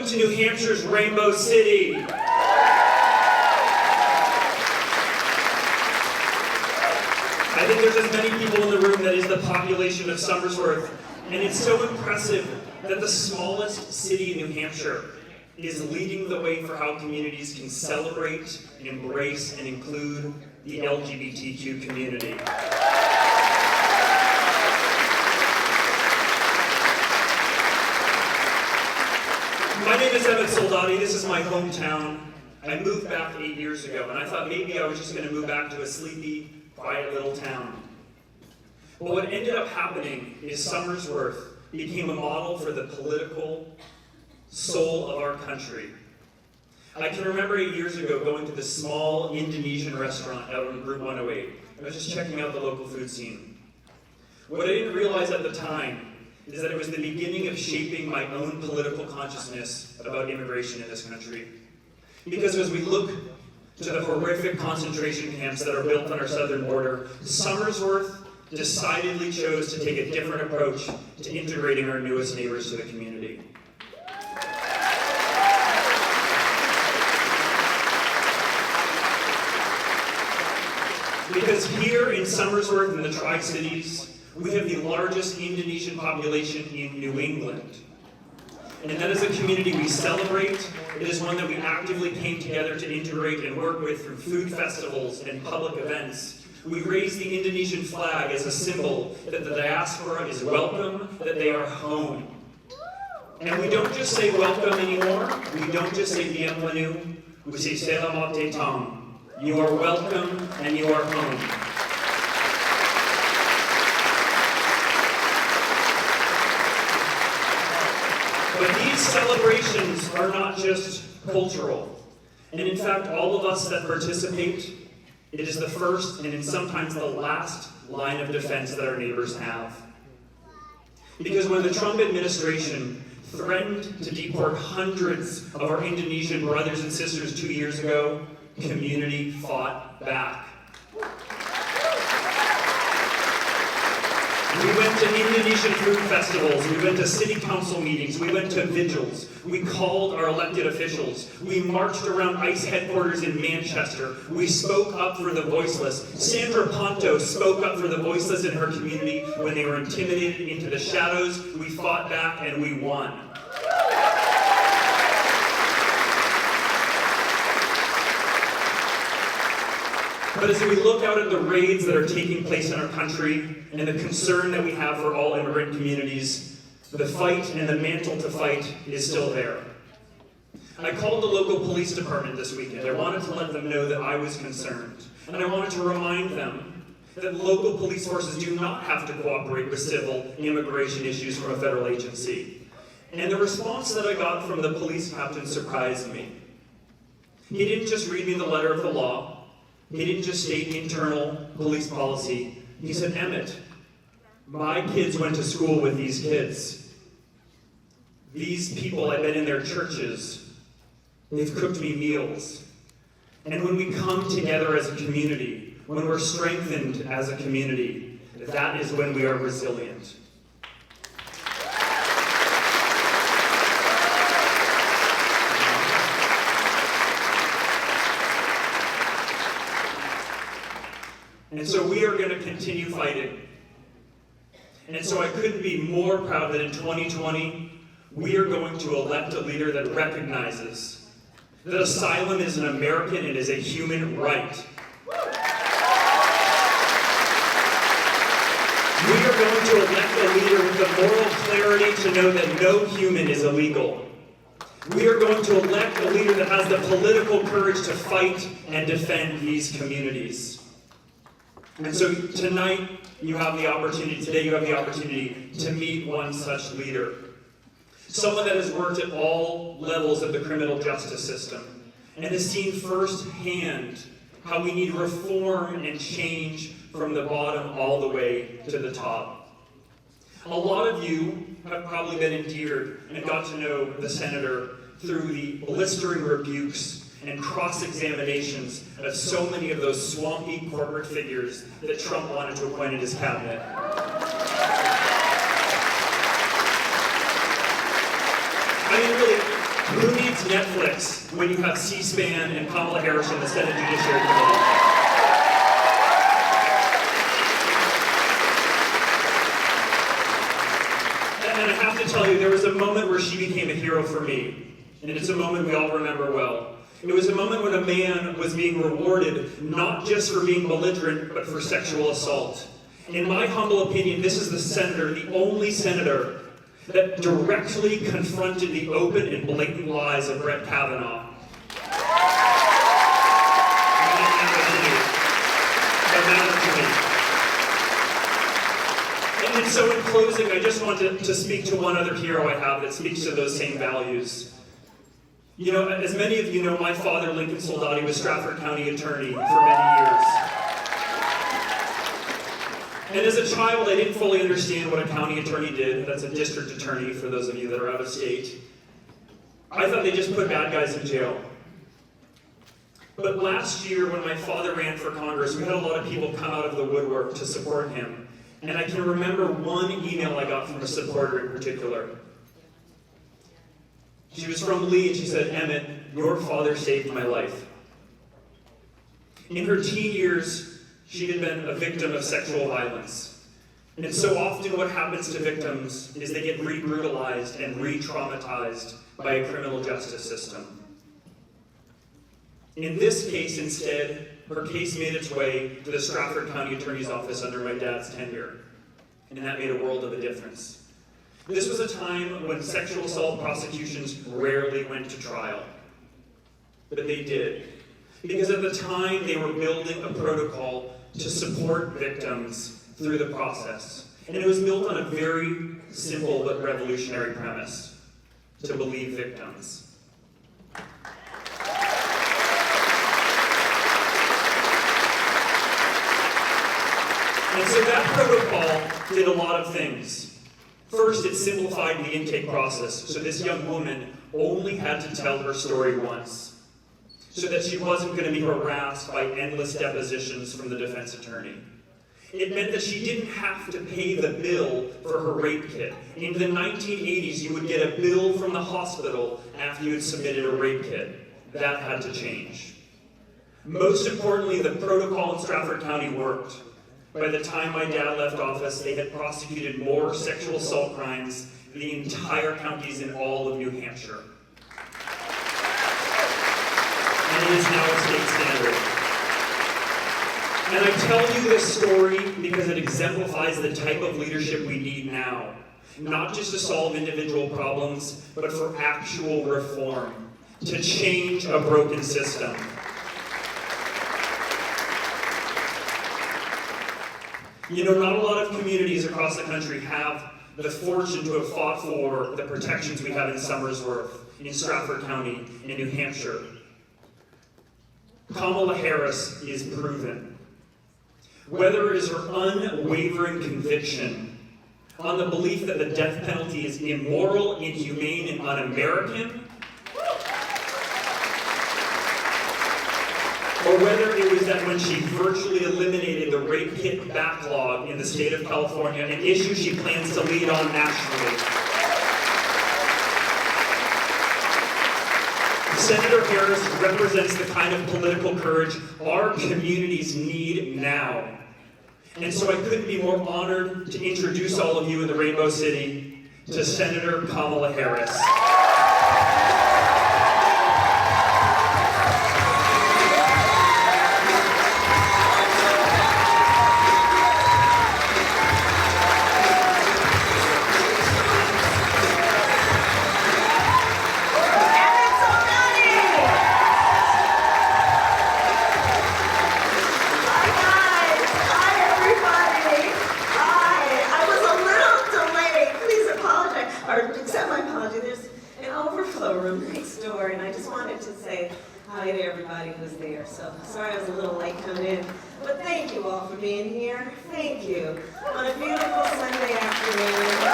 to New Hampshire's Rainbow City. I think there's as many people in the room that is the population of Somersworth, and it's so impressive that the smallest city in New Hampshire is leading the way for how communities can celebrate, embrace, and include the LGBTQ community. My name is Emmett Soldati. This is my hometown. I moved back 8 years ago, and I thought maybe I was just going to move back to a sleepy, quiet little town. But what ended up happening is Somersworth became a model for the political soul of our country. I can remember 8 years ago going to this small Indonesian restaurant out on Route 108. I was just checking out the local food scene. What I didn't realize at the time is that it was the beginning of shaping my own political consciousness about immigration in this country. Because as we look to the horrific concentration camps that are built on our southern border, Somersworth decidedly chose to take a different approach to integrating our newest neighbors to the community. Because here in Somersworth and the Tri-Cities, we have the largest Indonesian population in New England. And that is a community we celebrate. It is one that we actively came together to integrate and work with through food festivals and public events. We raise the Indonesian flag as a symbol that the diaspora is welcome, that they are home. And we don't just say welcome anymore. We don't just say bienvenue. We say selamat datang. You are welcome and you are home. But these celebrations are not just cultural. And in fact, all of us that participate, it is the first and sometimes the last line of defense that our neighbors have. Because when the Trump administration threatened to deport hundreds of our Indonesian brothers and sisters 2 years ago, community fought back. We went to Indonesian food festivals, we went to city council meetings, we went to vigils, we called our elected officials, we marched around ICE headquarters in Manchester, we spoke up for the voiceless. Sandra Ponto spoke up for the voiceless in her community when they were intimidated into the shadows. We fought back and we won. But as we look out at the raids that are taking place in our country and the concern that we have for all immigrant communities, the fight and the mantle to fight is still there. I called the local police department this weekend. I wanted to let them know that I was concerned. And I wanted to remind them that local police forces do not have to cooperate with civil immigration issues from a federal agency. And the response that I got from the police captain surprised me. He didn't just read me the letter of the law. He didn't just state internal police policy. He said, Emmett, my kids went to school with these kids. These people, I've been in their churches. They've cooked me meals. And when we come together as a community, when we're strengthened as a community, that is when we are resilient. And so we are going to continue fighting. And so I couldn't be more proud that in 2020, we are going to elect a leader that recognizes that asylum is an American and is a human right. We are going to elect a leader with the moral clarity to know that no human is illegal. We are going to elect a leader that has the political courage to fight and defend these communities. And so today you have the opportunity to meet one such leader. Someone that has worked at all levels of the criminal justice system and has seen firsthand how we need reform and change from the bottom all the way to the top. A lot of you have probably been endeared and got to know the senator through the blistering rebukes and cross-examinations of so many of those swampy corporate figures that Trump wanted to appoint in his cabinet. I mean, really, who Netflix when you have C-SPAN and Kamala Harris in the Senate Judiciary Committee. And I have to tell you, there was a moment where she became a hero for me. And it's a moment we all remember well. It was a moment when a man was being rewarded not just for being belligerent, but for sexual assault. In my humble opinion, this is the senator, the only senator, that directly confronted the open and blatant lies of Brett Kavanaugh. And so in closing, I just want to speak to one other hero I have that speaks to those same values. You know, as many of you know, my father, Lincoln Soldati, was Stratford County Attorney for many years. And as a child, I didn't fully understand what a county attorney did. That's a district attorney, for those of you that are out of state. I thought they just put bad guys in jail. But last year, when my father ran for Congress, we had a lot of people come out of the woodwork to support him. And I can remember one email I got from a supporter in particular. She was from Lee, and she said, "Emmett, your father saved my life." In her teen years, she had been a victim of sexual violence. And so often what happens to victims is they get re-brutalized and re-traumatized by a criminal justice system. In this case, instead, her case made its way to the Stratford County Attorney's Office under my dad's tenure. And that made a world of a difference. This was a time when sexual assault prosecutions rarely went to trial. But they did. Because at the time, they were building a protocol to support victims through the process. And it was built on a very simple but revolutionary premise: to believe victims. And so that protocol did a lot of things. First, it simplified the intake process, so this young woman only had to tell her story once, so that she wasn't going to be harassed by endless depositions from the defense attorney. It meant that she didn't have to pay the bill for her rape kit. In the 1980s, you would get a bill from the hospital after you had submitted a rape kit. That had to change. Most importantly, the protocol in Stratford County worked. By the time my dad left office, they had prosecuted more sexual assault crimes than the entire counties in all of New Hampshire. And it is now a state standard. And I tell you this story because it exemplifies the type of leadership we need now. Not just to solve individual problems, but for actual reform, to change a broken system. You know, not a lot of communities across the country have the fortune to have fought for the protections we have in Somersworth, in Stratford County, in New Hampshire. Kamala Harris is proven. Whether it is her unwavering conviction on the belief that the death penalty is immoral, inhumane, and un-American, or whether it was that when she virtually eliminated the rape kit backlog in the state of California, an issue she plans to lead on nationally. Senator Harris represents the kind of political courage our communities need now. And so I couldn't be more honored to introduce all of you in the Rainbow City to Senator Kamala Harris. And I just wanted to say hi to everybody who was there. So sorry I was a little late coming in, but thank you all for being here. Thank you. On a beautiful Sunday afternoon.